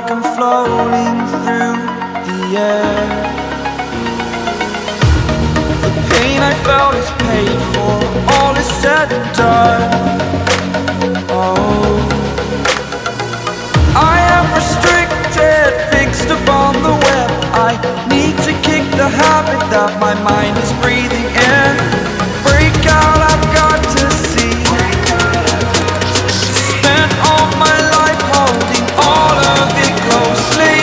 like I'm floating through the air. The pain I felt is paid for, all is said and done. Oh, I am restricted, fixed upon the web. I need to kick the habit that my mind is breathing in. Break out, I've got to see. Spent all my life holding all of it closely.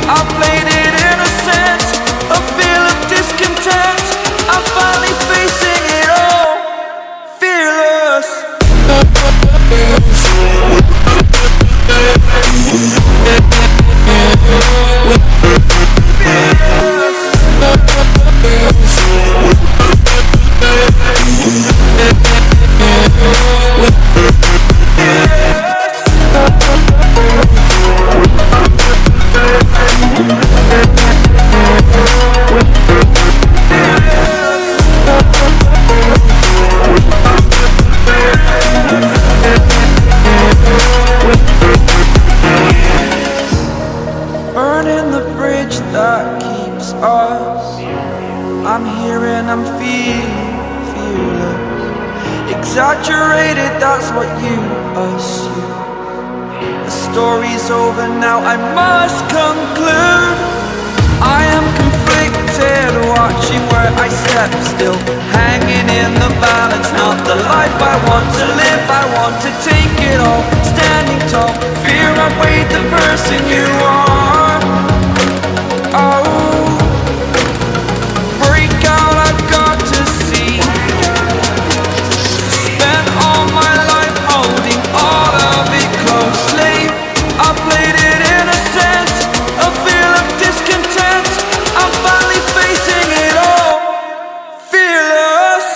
I played it innocent, a feel of discontent. I'm finally facing it all, fearless. Burning the bridge that keeps us. I'm here and I'm feeling fearless. Exaggerated, that's what you assume. The story's over now, I must conclude. I am conflicted, watching where I step still, hanging in the balance. Not the life I want to live, I want to take it all. Standing tall, fear I've weighed the person you are. Oh, break out, I've got to see. Spent all my life holding all of it closely. I played it innocent, a feel of discontent. I'm finally facing it all, fearless.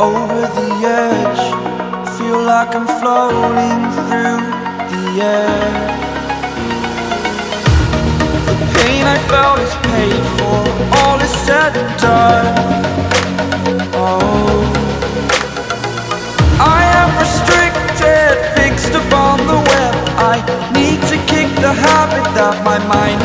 Over the edge, feel like I'm floating through the air. The pain I felt is paid for, all is said and done. Oh, I am restricted, fixed upon the web. I need to kick the habit that my mind